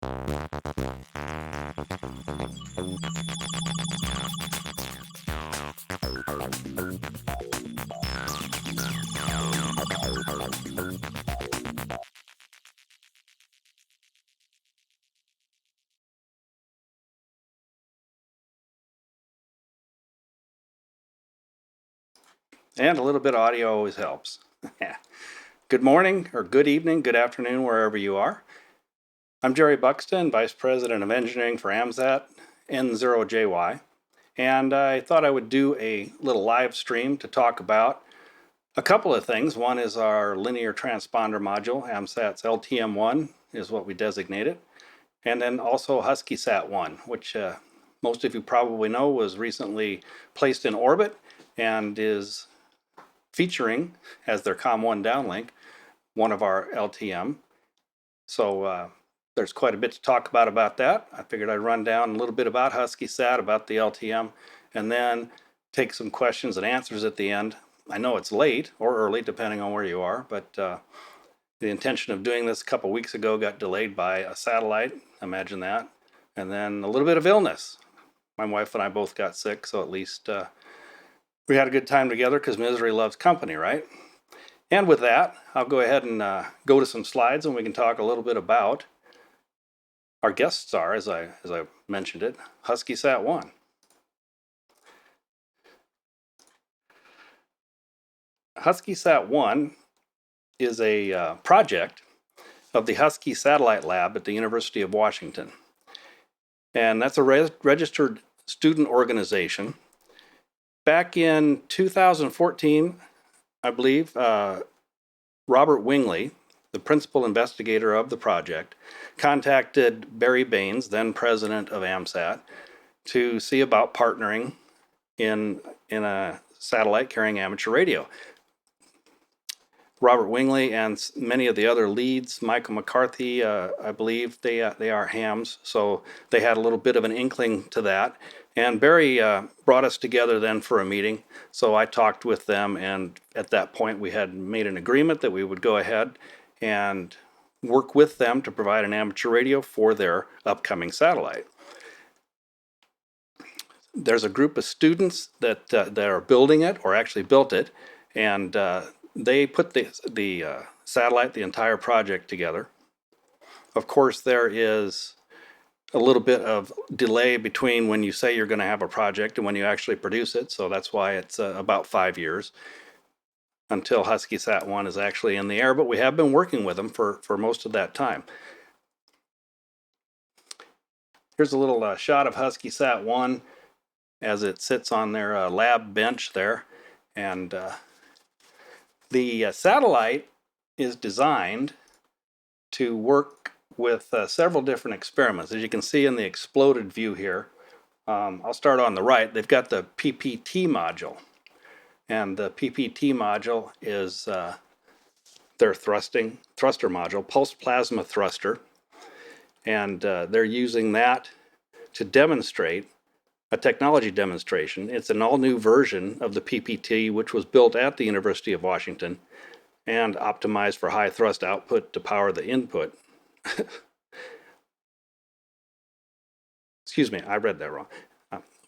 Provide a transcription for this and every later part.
And a little bit of audio always helps. Good morning, or good evening, good afternoon, wherever you are. I'm Jerry Buxton, Vice President of Engineering for Amsat N0JY, and I thought I would do a little live stream to talk about a couple of things. One is our linear transponder module, Amsat's LTM1 is what we designate it, and then also HuskySat-1, which most of you probably know was recently placed in orbit and is featuring as their COM1 downlink one of our LTM. So there's quite a bit to talk about that. I figured I'd run down a little bit about HuskySat, about the LTM, and then take some questions and answers at the end. I know it's late or early, depending on where you are, but the intention of doing this a couple weeks ago got delayed by a satellite, imagine that, and then a little bit of illness. My wife and I both got sick, so at least we had a good time together because misery loves company, right? And with that, I'll go ahead and go to some slides and we can talk a little bit about our guest star, as I mentioned it, HuskySat-1. HuskySat-1 is a project of the Husky Satellite Lab at the University of Washington. And that's a registered student organization. Back in 2014, I believe, Robert Wingley, the principal investigator of the project, contacted Barry Baines, then president of Amsat, to see about partnering in a satellite carrying amateur radio. Robert Wingley and many of the other leads, Michael McCarthy, I believe they are hams, so they had a little bit of an inkling to that. And Barry brought us together then for a meeting, so I talked with them, and at that point we had made an agreement that we would go ahead and work with them to provide an amateur radio for their upcoming satellite. There's a group of students that are building it, or actually built it, and they put the satellite, the entire project together. Of course, there is a little bit of delay between when you say you're going to have a project and when you actually produce it, so that's why it's about 5 years until HuskySat-1 is actually in the air, but we have been working with them for most of that time. Here's a little shot of HuskySat-1 as it sits on their lab bench there, and the satellite is designed to work with several different experiments. As you can see in the exploded view here, I'll start on the right. They've got the Ppt Module, and the Ppt Module is their thruster module, pulsed plasma thruster, and they're using that to demonstrate a technology demonstration. It's an all-new version of the Ppt, which was built at the University of Washington and optimized for high thrust output to power the input. Excuse me, I read that wrong.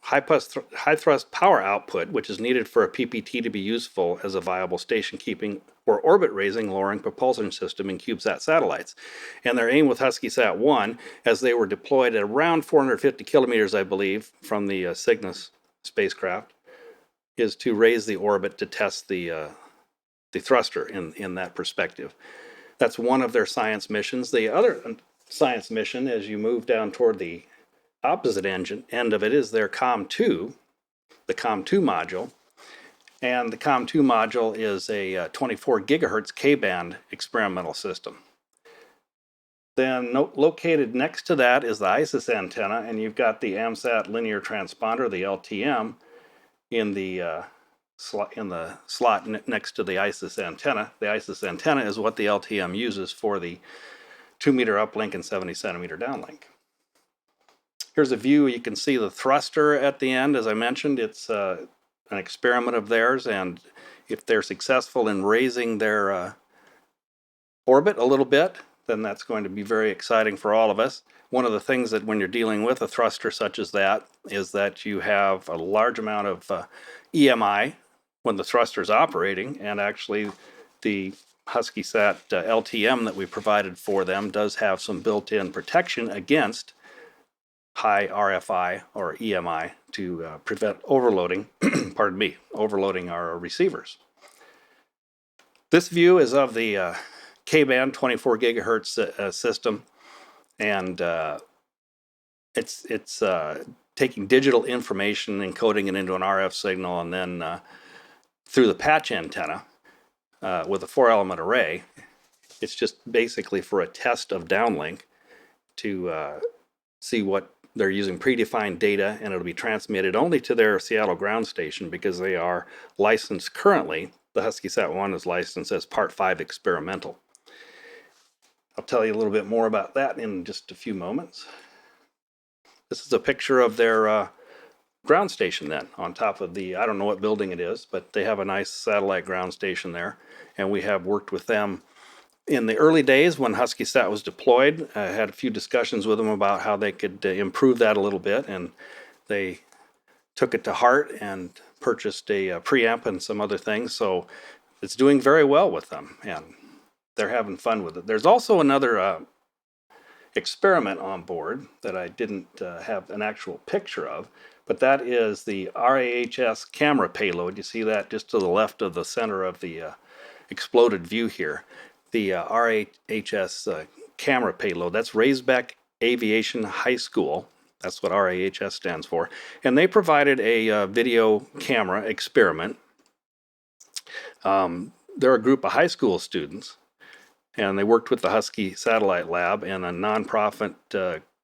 High thrust power output, which is needed for a Ppt to be useful as a viable station keeping or orbit raising lowering propulsion system in CubeSat satellites. And their aim with HuskySat-1, as they were deployed at around 450 kilometers, I believe, from the Cygnus spacecraft, is to raise the orbit to test the thruster in that perspective. That's one of their science missions. The other science mission, as you move down toward the opposite end of it, is their COM2, the COM2 module. And the COM2 module is a 24 gigahertz K-band experimental system. Then located next to that is the ISIS antenna, and you've got the Amsat linear transponder, the LTM, in the slot next to the ISIS antenna. The ISIS antenna is what the LTM uses for the 2-meter uplink and 70 centimeter downlink. Here's a view. You can see the thruster at the end. As I mentioned, it's an experiment of theirs, and if they're successful in raising their orbit a little bit, then that's going to be very exciting for all of us. One of the things that when you're dealing with a thruster such as that is that you have a large amount of EMI when the thruster is operating, and actually the HuskySat LTM that we provided for them does have some built-in protection against high RFI or EMI to prevent overloading, pardon me, overloading our receivers. This view is of the K-band 24 gigahertz system, and it's taking digital information, encoding it into an RF signal, and then through the patch antenna with a 4-element array. It's just basically for a test of downlink to see what they're using predefined data, and it'll be transmitted only to their Seattle ground station because they are licensed currently. The HuskySat 1 is licensed as Part 5 experimental. I'll tell you a little bit more about that in just a few moments. This is a picture of their ground station then on top of the, I don't know what building it is, but they have a nice satellite ground station there, and we have worked with them in the early days when HuskySat was deployed. I had a few discussions with them about how they could improve that a little bit, and they took it to heart and purchased a preamp and some other things. So it's doing very well with them, and they're having fun with it. There's also another experiment on board that I didn't have an actual picture of, but that is the RAHS camera payload. You see that just to the left of the center of the exploded view here. The RAHS camera payload, that's Raisbeck Aviation High School. That's what RAHS stands for. And they provided a video camera experiment. They're a group of high school students, and they worked with the Husky Satellite Lab and a nonprofit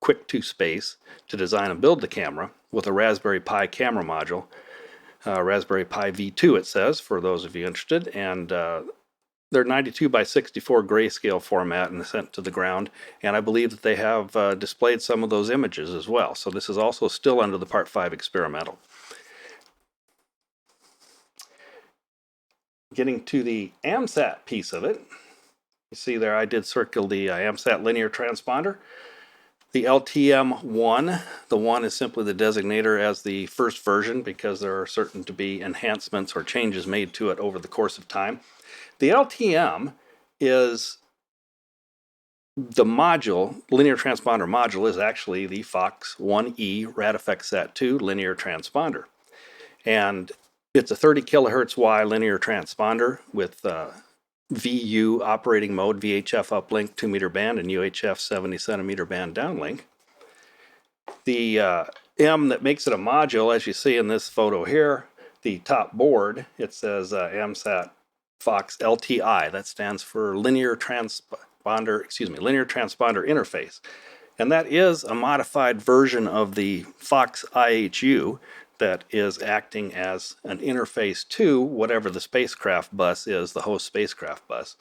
Quick2Space to design and build the camera with a Raspberry Pi camera module. Raspberry Pi V2 it says, for those of you interested, and they're 92 by 64 grayscale format and sent to the ground, and I believe that they have displayed some of those images as well. So this is also still under the Part 5 experimental. Getting to the Amsat piece of it, you see there I did circle the Amsat linear transponder. The LTM1, the 1 is simply the designator as the first version because there are certain to be enhancements or changes made to it over the course of time. The LTM is the module, linear transponder module, is actually the Fox 1E RadFXSat 2 linear transponder. And it's a 30 kilohertz Y linear transponder with VU operating mode, VHF uplink 2-meter band, and UHF 70 centimeter band downlink. The M that makes it a module, as you see in this photo here, the top board, it says Amsat Fox LTI. That stands for linear transponder interface. And that is a modified version of the Fox IHU that is acting as an interface to whatever the spacecraft bus is, the host spacecraft bus.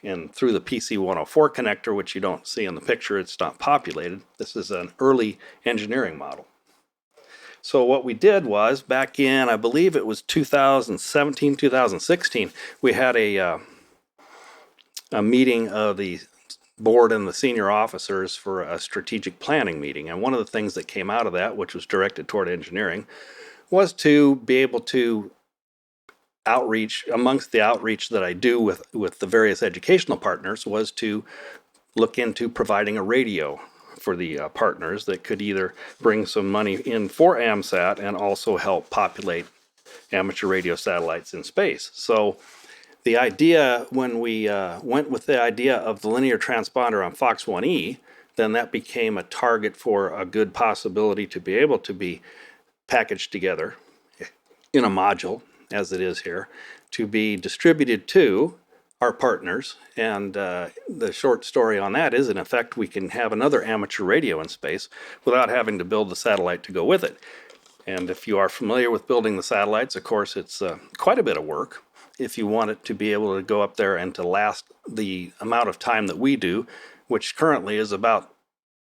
And through the PC104 connector, which you don't see in the picture, it's not populated. This is an early engineering model. So what we did was, back in, I believe it was 2017, 2016, we had a meeting of the board and the senior officers for a strategic planning meeting. And one of the things that came out of that, which was directed toward engineering, was to be able to outreach, amongst the outreach that I do with the various educational partners, was to look into providing a radio for the partners that could either bring some money in for AMSAT and also help populate amateur radio satellites in space. So the idea, when we went with the idea of the linear transponder on Fox 1E, then that became a target for a good possibility to be able to be packaged together in a module, as it is here, to be distributed to our partners. And the short story on that is, in effect, we can have another amateur radio in space without having to build the satellite to go with it. And if you are familiar with building the satellites, of course, it's quite a bit of work. If you want it to be able to go up there and to last the amount of time that we do, which currently is about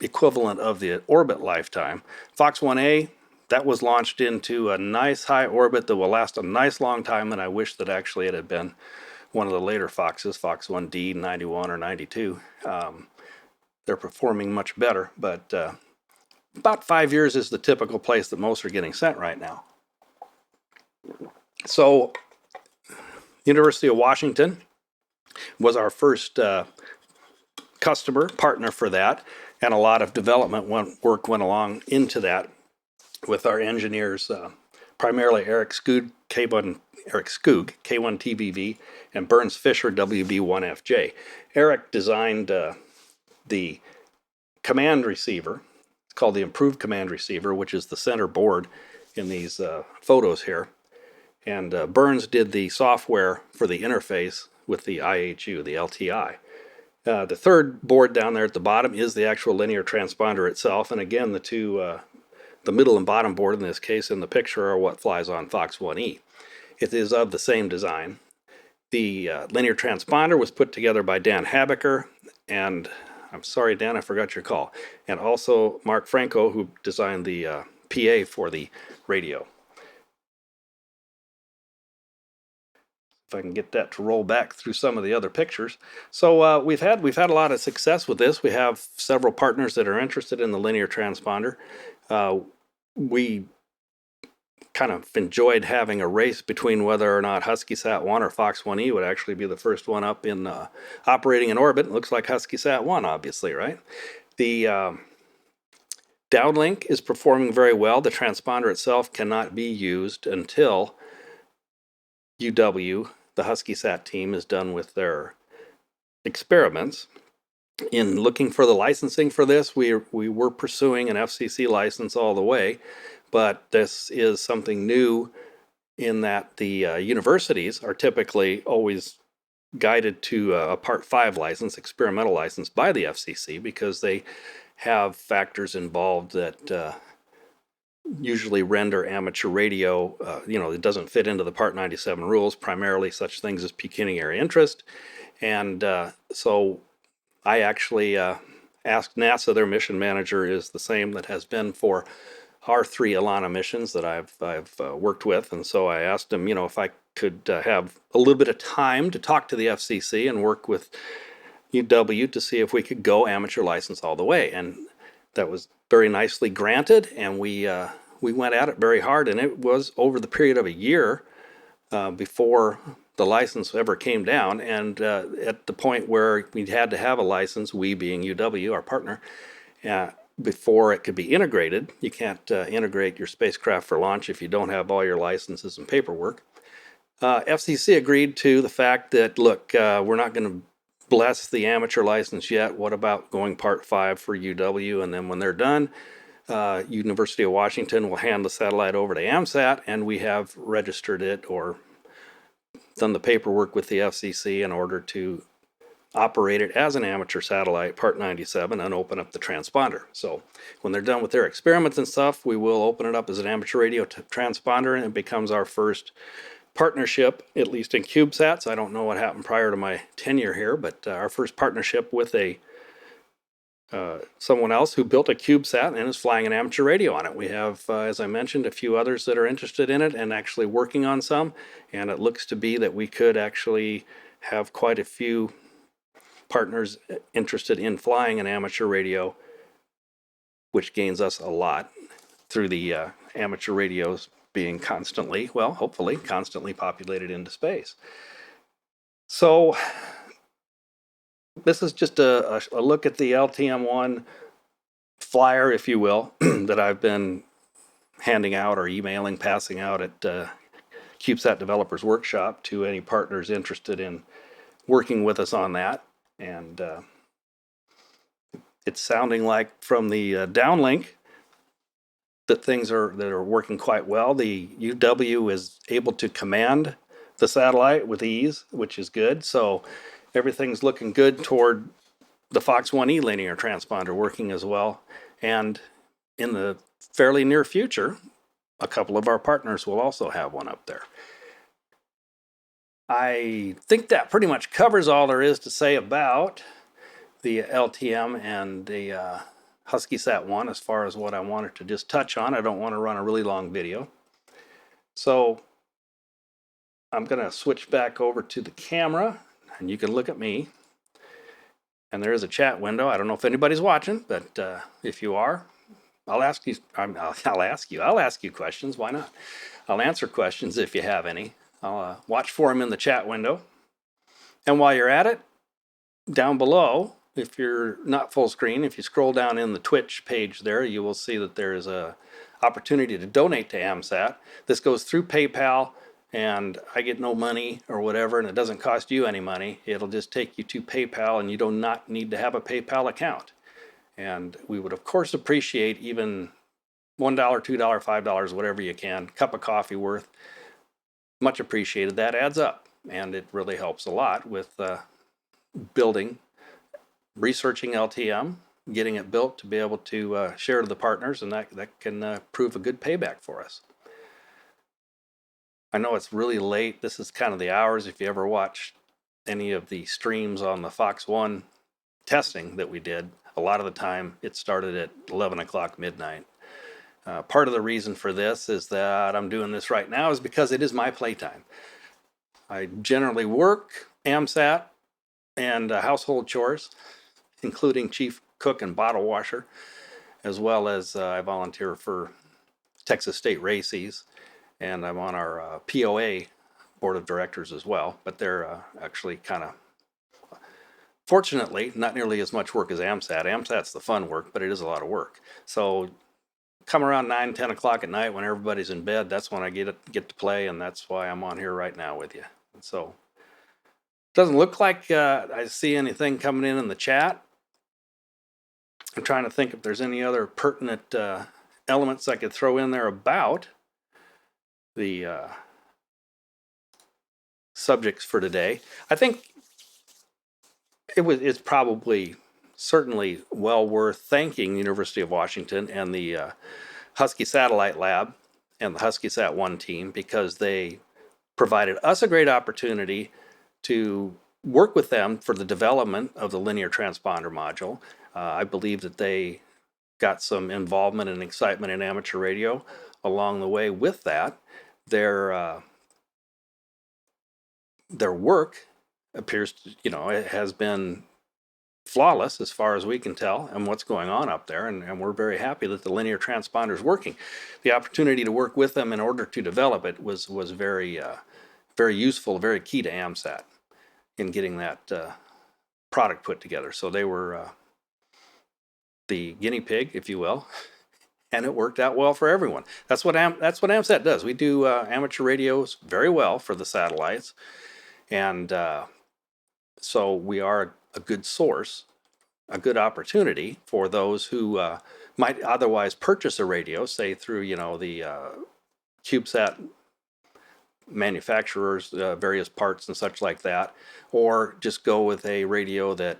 equivalent of the orbit lifetime. Fox 1A, that was launched into a nice high orbit that will last a nice long time, and I wish that actually it had been one of the later Foxes, Fox 1D, 91 or 92. They're performing much better, but about 5 years is the typical place that most are getting sent right now. So, University of Washington was our first customer, partner for that, and a lot of development work went along into that with our engineers, primarily Eric Skoog, K1TVV, and Burns Fisher, WB1FJ. Eric designed the command receiver. It's called the Improved Command Receiver, which is the center board in these photos here. And Burns did the software for the interface with the IHU, the LTI. The third board down there at the bottom is the actual linear transponder itself. And again, the two, the middle and bottom board in this case in the picture are what flies on Fox 1E. It is of the same design. The linear transponder was put together by Dan Habecker, and I'm sorry, Dan, I forgot your call. And also Mark Franco, who designed the PA for the radio. If I can get that to roll back through some of the other pictures. So we've had a lot of success with this. We have several partners that are interested in the linear transponder. We kind of enjoyed having a race between whether or not HuskySat 1 or Fox 1E would actually be the first one up in operating in orbit. It looks like HuskySat 1, obviously, right? The downlink is performing very well. The transponder itself cannot be used until UW, the HuskySat team, is done with their experiments. In looking for the licensing for this, we were pursuing an FCC license all the way, but this is something new in that the universities are typically always guided to a Part 5 license, experimental license by the FCC, because they have factors involved that usually render amateur radio, it doesn't fit into the Part 97 rules, primarily such things as pecuniary interest. And so I actually asked NASA, their mission manager is the same that has been for our 3 Alana missions that I've worked with. And so I asked him, if I could have a little bit of time to talk to the FCC and work with UW to see if we could go amateur license all the way. And that was very nicely granted, and we went at it very hard, and it was over the period of a year before the license ever came down, and at the point where we had to have a license, we being UW, our partner, before it could be integrated. You can't integrate your spacecraft for launch if you don't have all your licenses and paperwork. FCC agreed to the fact that, look, we're not going to bless the amateur license yet. What about going Part 5 for UW? And then when they're done, University of Washington will hand the satellite over to Amsat, and we have registered it or done the paperwork with the FCC in order to operate it as an amateur satellite, Part 97, and open up the transponder. So when they're done with their experiments and stuff, we will open it up as an amateur radio transponder, and it becomes our first partnership, at least in CubeSats. I don't know what happened prior to my tenure here, but our first partnership with someone else who built a CubeSat and is flying an amateur radio on it. We have, as I mentioned, a few others that are interested in it and actually working on some, and it looks to be that we could actually have quite a few partners interested in flying an amateur radio, which gains us a lot through the amateur radios being constantly, well, hopefully, constantly populated into space. So this is just a look at the LTM-1 flyer, if you will, that I've been handing out or emailing, passing out at CubeSat Developers Workshop to any partners interested in working with us on that. And it's sounding like from the downlink that things are working quite well. The UW is able to command the satellite with ease, which is good. So everything's looking good toward the Fox 1E linear transponder working as well. And in the fairly near future, a couple of our partners will also have one up there. I think that pretty much covers all there is to say about the LTM and the HuskySat 1 as far as what I wanted to just touch on. I don't want to run a really long video. So I'm going to switch back over to the camera, and you can look at me. And there is a chat window. I don't know if anybody's watching, but if you are, I'll ask you. I'll ask you questions. Why not? I'll answer questions if you have any. I'll watch for them in the chat window. And while you're at it, down below, if you're not full screen, if you scroll down in the Twitch page there, you will see that there is a opportunity to donate to Amsat. This goes through PayPal, and I get no money or whatever, and it doesn't cost you any money. It'll just take you to PayPal, and you do not need to have a PayPal account. And we would, of course, appreciate even $1, $2, $5, whatever you can, cup of coffee worth. Much appreciated. That adds up, and it really helps a lot with building, researching LTM, getting it built to be able to share to the partners, and that can prove a good payback for us. I know it's really late. This is kind of the hours. If you ever watch any of the streams on the Fox One testing that we did, a lot of the time it started at 11 o'clock midnight. Part of the reason for this is that I'm doing this right now is because it is my playtime. I generally work, Amsat, and household chores, including chief cook and bottle washer, as well as I volunteer for Texas State Races, and I'm on our POA board of directors as well, but they're actually kind of, fortunately, not nearly as much work as Amsat. Amsat's the fun work, but it is a lot of work. So come around 9, 10 o'clock at night when everybody's in bed, that's when I get to play, and that's why I'm on here right now with you. And so it doesn't look like I see anything coming in the chat. I'm trying to think if there's any other pertinent elements I could throw in there about the subjects for today. I think it's probably certainly well worth thanking the University of Washington and the Husky Satellite Lab and the Husky Sat 1 team, because they provided us a great opportunity to work with them for the development of the linear transponder module. I believe that they got some involvement and excitement in amateur radio along the way with that. Their work appears to, it has been flawless as far as we can tell and what's going on up there, and we're very happy that the linear transponder is working. The opportunity to work with them in order to develop it was very very useful, very key to Amsat in getting that product put together. So they were the guinea pig, if you will, and it worked out well for everyone. That's what Amsat does. We do amateur radios very well for the satellites, and so we are a good source, a good opportunity for those who might otherwise purchase a radio, say through the CubeSat manufacturers, various parts and such like that, or just go with a radio that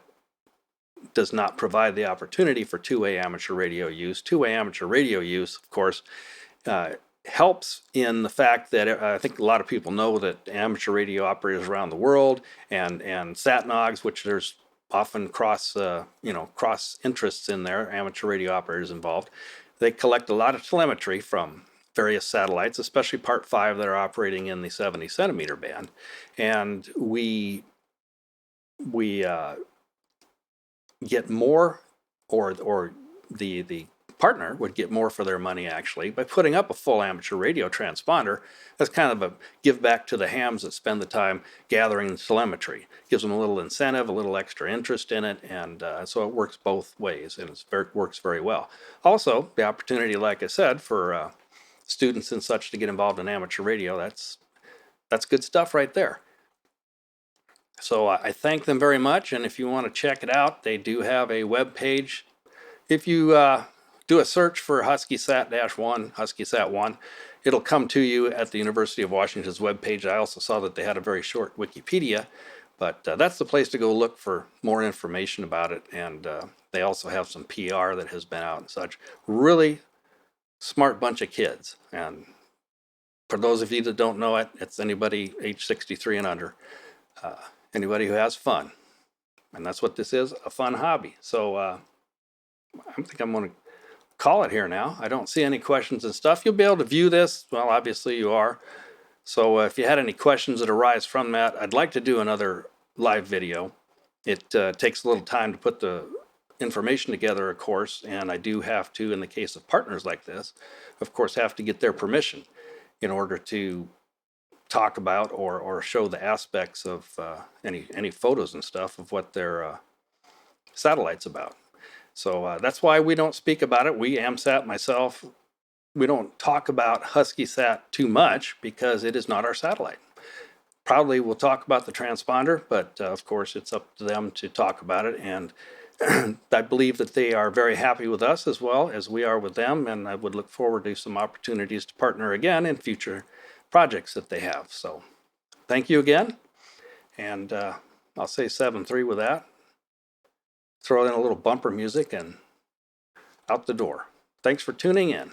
does not provide the opportunity for two-way amateur radio use. Two-way amateur radio use, of course, helps in the fact that I think a lot of people know that amateur radio operators around the world and SatNogs, which there's often cross interests in there, amateur radio operators involved, they collect a lot of telemetry from various satellites, especially Part 5 that are operating in the 70 centimeter band, and we get more, or the partner would get more for their money actually by putting up a full amateur radio transponder. That's kind of a give back to the hams that spend the time gathering the telemetry. Gives them a little incentive, a little extra interest in it, and so it works both ways, and it works very well. Also, the opportunity, like I said, for students and such to get involved in amateur radio, that's good stuff right there. So I thank them very much, and if you want to check it out, they do have a web page. If you do a search for Husky Sat-1, Husky Sat 1, it'll come to you at the University of Washington's webpage. I also saw that they had a very short Wikipedia, but that's the place to go look for more information about it, and they also have some PR that has been out and such. Really smart bunch of kids, and for those of you that don't know it, it's anybody age 63 and under. Anybody who has fun, and that's what this is, a fun hobby. So I think I'm going to call it here now. I don't see any questions and stuff. You'll be able to view this. Well, obviously you are. So if you had any questions that arise from that, I'd like to do another live video. It takes a little time to put the information together, of course, and I do have to, in the case of partners like this, of course, have to get their permission in order to talk about or show the aspects of any photos and stuff of what their satellite's about. So that's why we don't speak about it. We, Amsat, myself, we don't talk about HuskySat too much because it is not our satellite. Probably we'll talk about the transponder, but of course it's up to them to talk about it. And I believe that they are very happy with us as well as we are with them. And I would look forward to some opportunities to partner again in future projects that they have. So thank you again. And I'll say 7-3 with that. Throw in a little bumper music and out the door. Thanks for tuning in.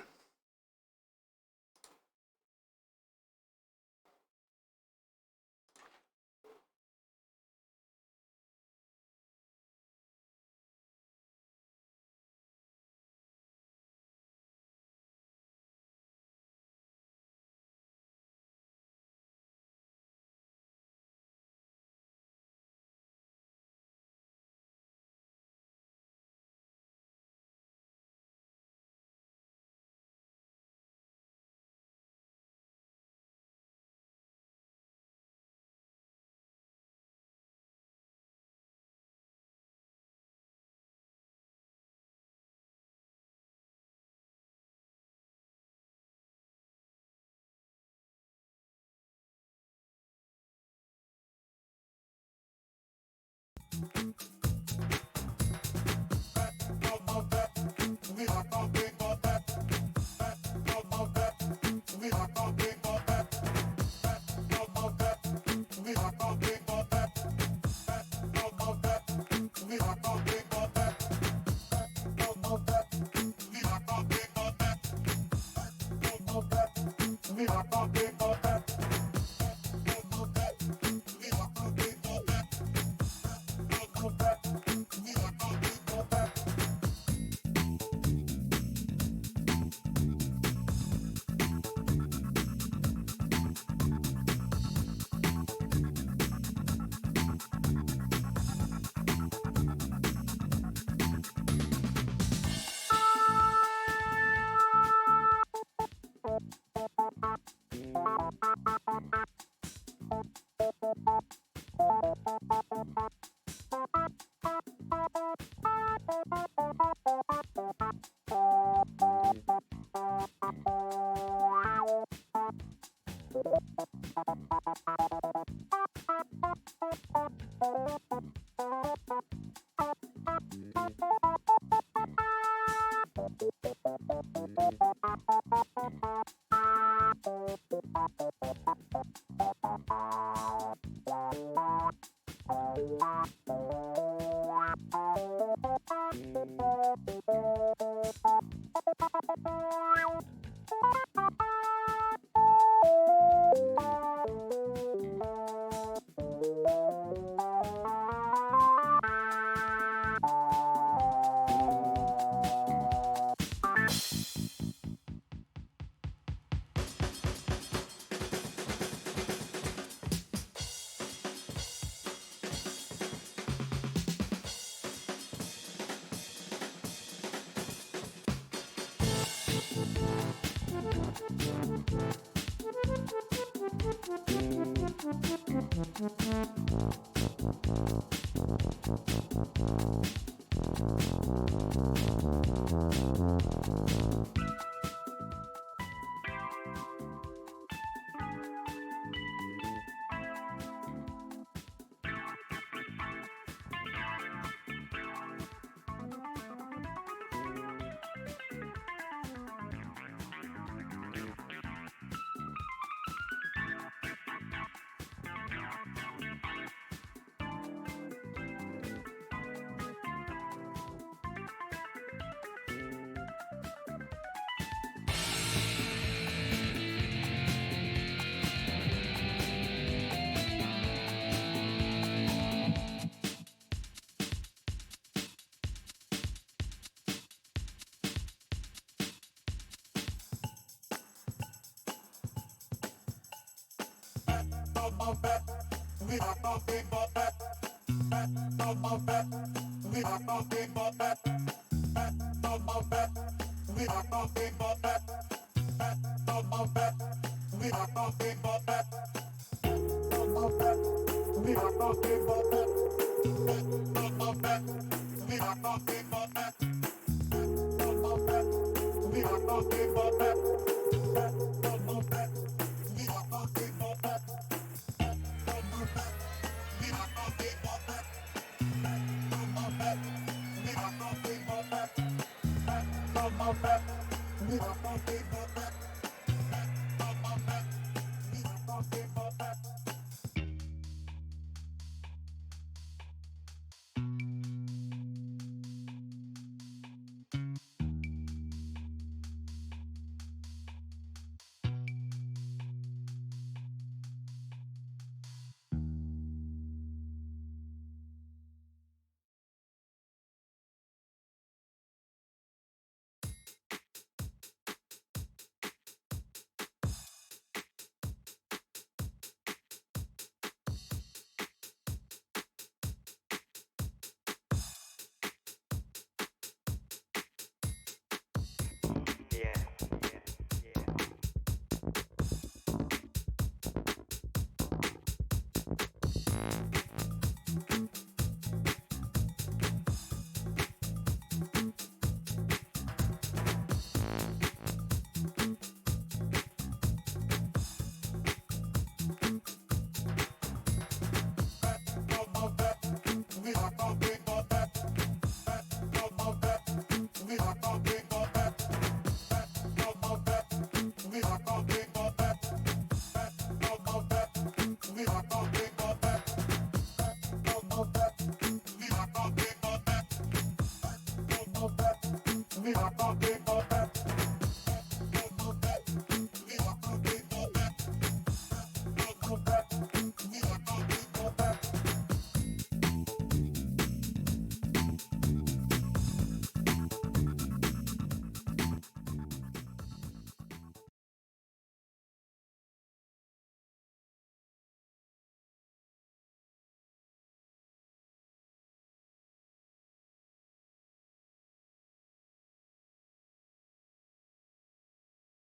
Big